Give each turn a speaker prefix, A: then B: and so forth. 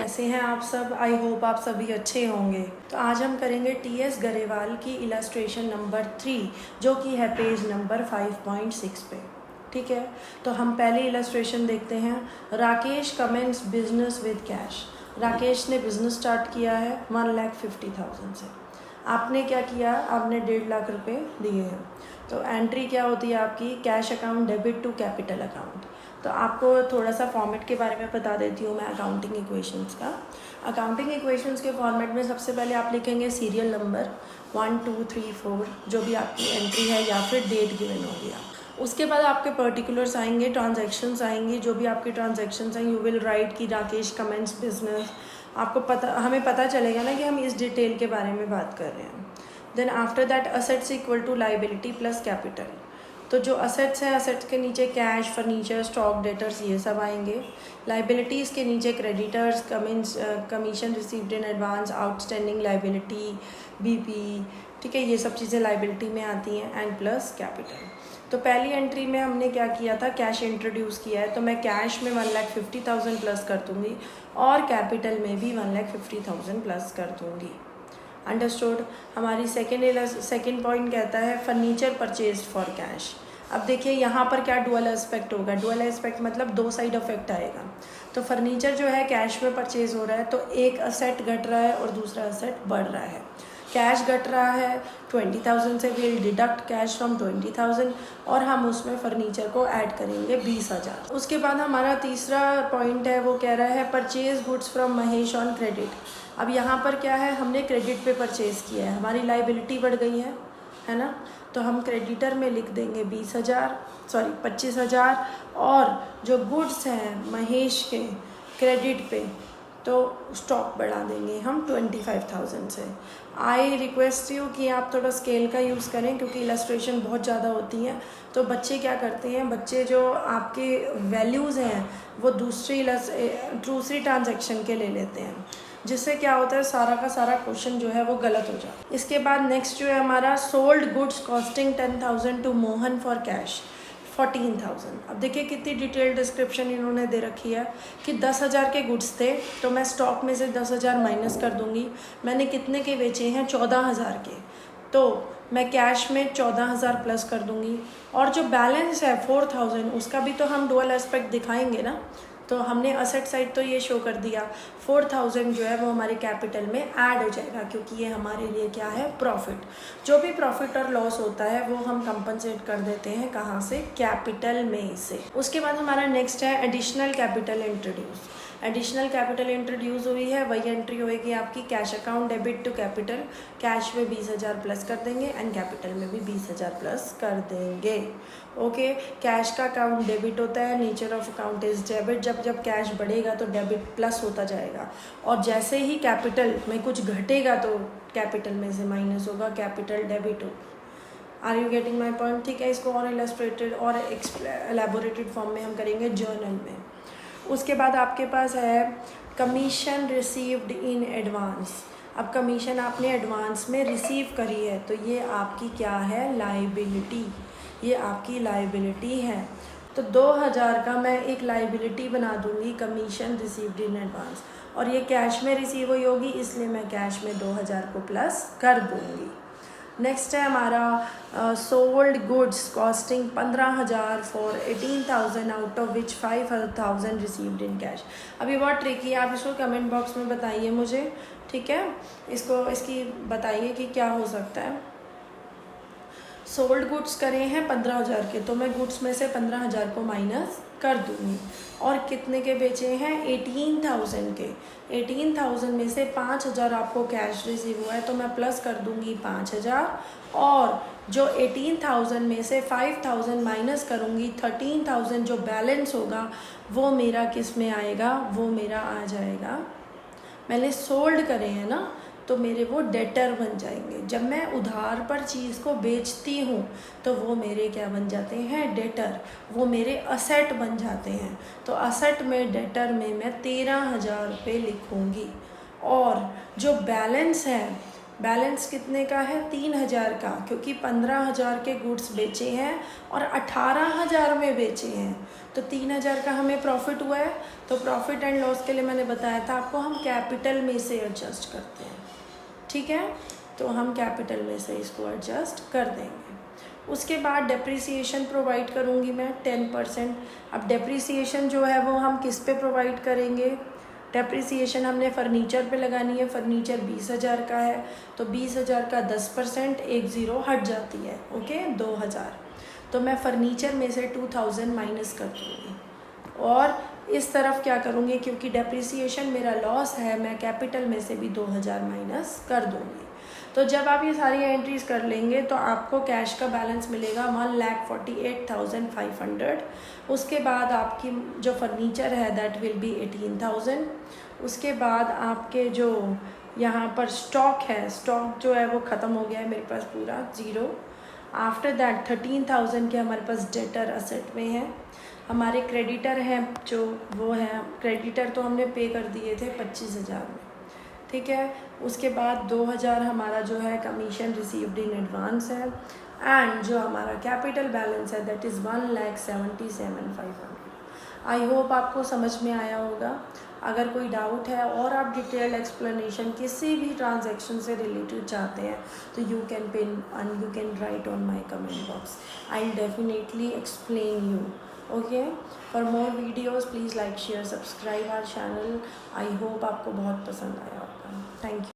A: कैसे हैं आप सब। आई होप आप सभी अच्छे होंगे। तो आज हम करेंगे टी.एस. गरेवाल की इलस्ट्रेशन नंबर 3 जो कि है पेज नंबर 5.6 पे। ठीक है, तो हम पहले इलस्ट्रेशन देखते हैं। Rakesh commences business with cash. Rakesh ने बिजनेस स्टार्ट किया है 1,50,000 से। आपने क्या किया, आपने 1.5 लाख रुपए दिए हैं। तो एंट्री क्या होती है आपकी, cash account debit to capital account. तो आपको थोड़ा सा फॉर्मेट के बारे में बता देती हूँ मैं अकाउंटिंग इक्वेशंस का। अकाउंटिंग इक्वेशंस के फॉर्मेट में सबसे पहले आप लिखेंगे सीरियल नंबर 1 2 3 4 जो भी आपकी एंट्री है, या फिर डेट गिवन हो गया। उसके बाद आपके पर्टिकुलर्स आएंगे, ट्रांजैक्शंस आएंगी। जो भी आपकी ट्रांजैक्शंस हैं यू विल राइट कि राकेश कमेंट्स बिजनेस। आपको हमें पता चलेगा ना कि हम इस डिटेल के बारे में बात कर रहे हैं। Then after that assets equal to liability plus capital. तो जो असेट्स हैं, असेट्स के नीचे कैश, फर्नीचर, स्टॉक, डेटर्स ये सब आएंगे। लाइबिलिटीज़ के नीचे creditors, commission received in advance, outstanding liability, BP, ठीक है, ये सब चीज़ें लाइबिलिटी में आती हैं, एंड प्लस कैपिटल। तो पहली एंट्री में हमने क्या किया था, कैश इंट्रोड्यूस किया है, तो मैं कैश में 1,50,000 प्लस कर दूँगी और कैपिटल में भी 1,50,000 प्लस कर दूँगी। अंडरस्टूड। हमारी सेकेंड पॉइंट कहता है फर्नीचर परचेज फॉर कैश। अब देखिए यहाँ पर क्या डुअल एस्पेक्ट होगा। डुअल एस्पेक्ट मतलब दो साइड इफेक्ट आएगा। तो फर्नीचर जो है कैश में परचेज हो रहा है, तो एक असेट घट रहा है और दूसरा असेट बढ़ रहा है। कैश घट रहा है 20,000 से, विल डिडक्ट कैश फ्रॉम 20,000 और हम उसमें फर्नीचर को ऐड करेंगे 20,000। उसके बाद हमारा तीसरा पॉइंट है, वो कह रहा है purchase goods from Mahesh on credit. अब यहाँ पर क्या है, हमने क्रेडिट पे परचेज़ किया है, हमारी लाइबिलिटी बढ़ गई है ना। तो हम क्रेडिटर में लिख देंगे 25,000 और जो गुड्स हैं महेश के क्रेडिट पे, तो स्टॉक बढ़ा देंगे हम 25,000 से। आई रिक्वेस्ट यू कि आप थोड़ा स्केल का यूज़ करें, क्योंकि इलस्ट्रेशन बहुत ज़्यादा होती हैं। तो बच्चे क्या करते हैं, बच्चे जो आपके वैल्यूज़ हैं वो दूसरी ट्रांजैक्शन के ले लेते हैं, जिससे क्या होता है सारा का सारा क्वेश्चन जो है वो गलत हो जाता है। इसके बाद नेक्स्ट जो है हमारा sold goods costing 10,000 to Mohan for cash 14,000। अब देखिए कितनी डिटेल डिस्क्रिप्शन इन्होंने दे रखी है कि 10,000 के गुड्स थे, तो मैं स्टॉक में से 10,000 माइनस कर दूंगी। मैंने कितने के बेचे हैं, 14,000 के, तो मैं कैश में 14,000 प्लस कर दूंगी। और जो बैलेंस है 4,000, उसका भी तो हम डुअल एस्पेक्ट दिखाएंगे ना। तो हमने असेट साइड तो ये शो कर दिया, 4,000 जो है वो हमारे कैपिटल में ऐड हो जाएगा, क्योंकि ये हमारे लिए क्या है, प्रॉफिट। जो भी प्रॉफिट और लॉस होता है वो हम कंपनसेट कर देते हैं, कहाँ से, कैपिटल में से। उसके बाद हमारा नेक्स्ट है additional capital introduce. Additional capital introduce हुई है, वही एंट्री होएगी आपकी cash account debit to capital. Cash में 20,000 प्लस कर देंगे एंड कैपिटल में भी 20,000 प्लस कर देंगे। ओके, कैश का अकाउंट डेबिट होता है, nature of account is debit. जब कैश बढ़ेगा तो डेबिट प्लस होता जाएगा, और जैसे ही कैपिटल में कुछ घटेगा तो कैपिटल में से माइनस होगा, कैपिटल डेबिट होगा। Are you getting my point. ठीक है, इसको और इलस्ट्रेटेड और एलेबोरेटेड फॉर्म में हम करेंगे जर्नल में। उसके बाद आपके पास है कमीशन रिसीव्ड इन एडवांस। अब कमीशन आपने एडवांस में रिसीव करी है, तो ये आपकी क्या है, लाइबिलिटी। ये आपकी लाइबिलिटी है। तो 2,000 का मैं एक लाइबिलिटी बना दूंगी, कमीशन रिसीव्ड इन एडवांस, और ये कैश में रिसीव हुई होगी, इसलिए मैं कैश में 2,000 को प्लस कर दूंगी। नेक्स्ट है हमारा sold goods costing 15,000 for 18,000 out of which 5,000 received in cash. अभी बहुत ट्रिकी है, आप इसको कमेंट बॉक्स में बताइए मुझे, ठीक है। इसकी बताइए कि क्या हो सकता है। सोल्ड गुड्स करे हैं 15,000 के, तो मैं गुड्स में से 15,000 को माइनस कर दूँगी। और कितने के बेचे हैं, 18,000 के। 18,000 में से 5,000 आपको कैश रिसीव हुआ है, तो मैं प्लस कर दूँगी 5,000, और जो 18,000 में से 5,000 माइनस करूँगी, 13,000 जो बैलेंस होगा वो मेरा किस में आएगा, वो मेरा आ जाएगा, मैंने सोल्ड करे हैं ना, तो मेरे वो डेटर बन जाएंगे। जब मैं उधार पर चीज़ को बेचती हूँ तो वो मेरे क्या बन जाते हैं, डेटर। वो मेरे असेट बन जाते हैं। तो असेट में डेटर में मैं 13,000 रुपये लिखूँगी, और जो बैलेंस है बैलेंस कितने का है? 3,000 का, क्योंकि 15,000 के गुड्स बेचे हैं और 18,000 में बेचे हैं, तो 3,000 का हमें प्रॉफिट हुआ है। तो प्रॉफिट एंड लॉस के लिए मैंने बताया था आपको, हम कैपिटल में से एडजस्ट करते हैं, ठीक है। तो हम कैपिटल में से इसको एडजस्ट कर देंगे। उसके बाद डेप्रिसिएशन प्रोवाइड करूँगी मैं 10%। अब डेप्रिसिएशन जो है वो हम किस पे प्रोवाइड करेंगे? डेप्रिसिएशन हमने फर्नीचर पे लगानी है। फर्नीचर 20,000 का है, तो 20,000 का 10% 10 हट जाती है, ओके, 2,000। तो मैं फर्नीचर में से 2,000 माइनस कर दूँगी और इस तरफ क्या करूँगी, क्योंकि डेप्रिसिएशन मेरा लॉस है, मैं कैपिटल में से भी 2,000 माइनस कर दूँगी। तो जब आप ये सारी एंट्रीज कर लेंगे तो आपको कैश का बैलेंस मिलेगा 1,48,500। उसके बाद आपकी जो फर्नीचर है दैट विल बी 18,000। उसके बाद आपके जो यहाँ पर स्टॉक है, स्टॉक जो है वो ख़त्म हो गया है मेरे पास पूरा 0। आफ्टर दैट 13,000 के हमारे पास डेटर असेट में है। हमारे क्रेडिटर हैं जो वो हैं, क्रेडिटर तो हमने पे कर दिए थे 25,000 में, ठीक है। उसके बाद 2,000 हमारा जो है कमीशन रिसीव्ड इन एडवांस है, एंड जो हमारा कैपिटल बैलेंस है दैट इज़ 1,77,500। आई होप आपको समझ में आया होगा। अगर कोई डाउट है और आप डिटेल एक्सप्लेनेशन किसी भी ट्रांजैक्शन से रिलेटेड चाहते हैं तो you can pin and you can write on my comment box, I will definitely explain you, okay. For more videos please like share subscribe our channel. I hope आपको बहुत पसंद आया होगा। Thank you.